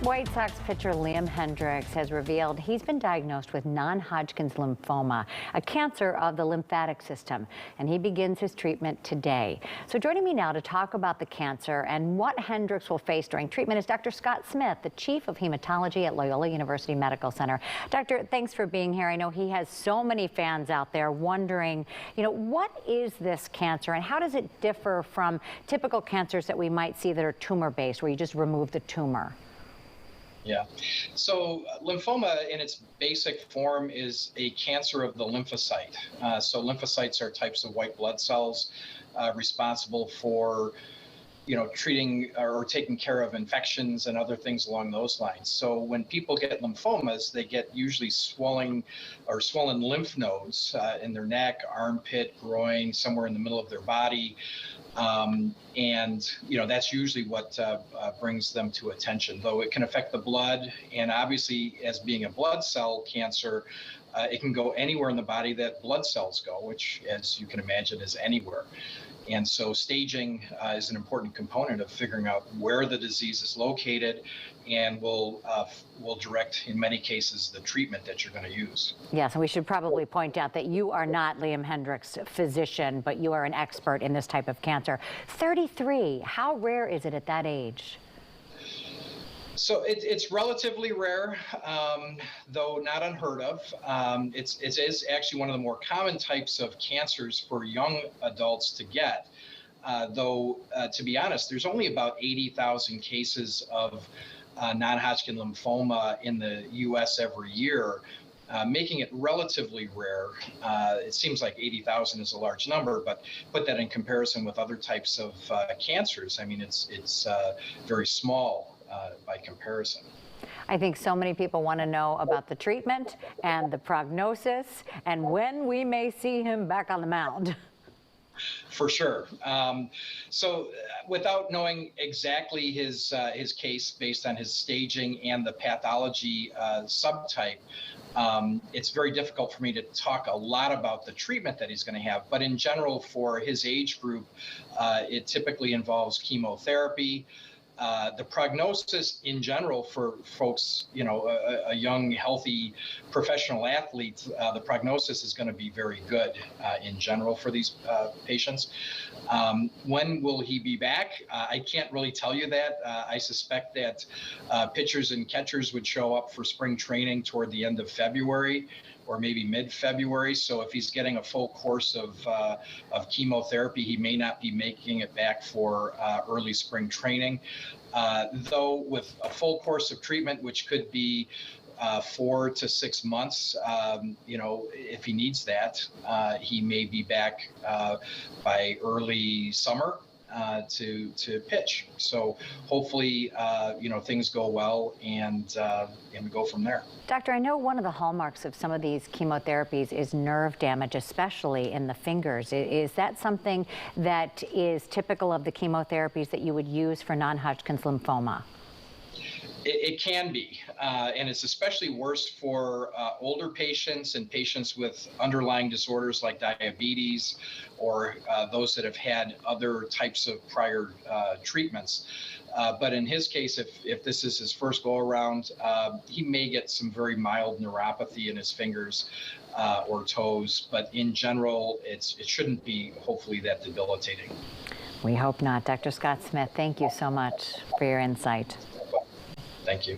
White Sox pitcher Liam Hendriks has revealed he's been diagnosed with non-Hodgkin's lymphoma, a cancer of the lymphatic system, and he begins his treatment today. So joining me now to talk about the cancer and what Hendriks will face during treatment is Dr. Scott Smith, the Chief of Hematology at Loyola University Medical Center. Doctor, thanks for being here. I know he has so many fans out there wondering, what is this cancer and how does it differ from typical cancers that we might see that are tumor-based, where you just remove the tumor? Yeah. So lymphoma in its basic form is a cancer of the lymphocyte. So lymphocytes are types of white blood cells responsible for, treating or taking care of infections and other things along those lines. So when people get lymphomas, they get usually swollen lymph nodes in their neck, armpit, groin, somewhere in the middle of their body. That's usually what brings them to attention, though it can affect the blood. And obviously, as being a blood cell cancer, it can go anywhere in the body that blood cells go, which, as you can imagine, is anywhere. And so staging is an important component of figuring out where the disease is located, and will direct, in many cases, the treatment that you're going to use. Yes, and we should probably point out that you are not Liam Hendriks' physician, but you are an expert in this type of cancer. 33, how rare is it at that age? So it's relatively rare, though not unheard of. It is actually one of the more common types of cancers for young adults to get, though, to be honest, there's only about 80,000 cases of non-Hodgkin lymphoma in the U.S. every year, making it relatively rare. It seems like 80,000 is a large number, but put that in comparison with other types of cancers, I mean, it's very small by comparison. I think so many people want to know about the treatment and the prognosis and when we may see him back on the mound. For sure. So without knowing exactly his case based on his staging and the pathology subtype, it's very difficult for me to talk a lot about the treatment that he's going to have. But in general, for his age group, it typically involves chemotherapy. The prognosis in general for folks, a young, healthy professional athlete, the prognosis is going to be very good in general for these patients. When will he be back? I can't really tell you that. I suspect that pitchers and catchers would show up for spring training toward the end of February, or maybe mid-February. So if he's getting a full course of chemotherapy, he may not be making it back for early spring training. Though with a full course of treatment, which could be 4 to 6 months, if he needs that, he may be back by early summer to pitch. So hopefully, things go well and we go from there. Doctor, I know one of the hallmarks of some of these chemotherapies is nerve damage, especially in the fingers. Is that something that is typical of the chemotherapies that you would use for non-Hodgkin's lymphoma? It can be, and it's especially worse for older patients and patients with underlying disorders like diabetes, or those that have had other types of prior treatments. But in his case, if this is his first go around, he may get some very mild neuropathy in his fingers or toes. But in general, it shouldn't be, hopefully, that debilitating. We hope not. Dr. Scott Smith, thank you so much for your insight. Thank you.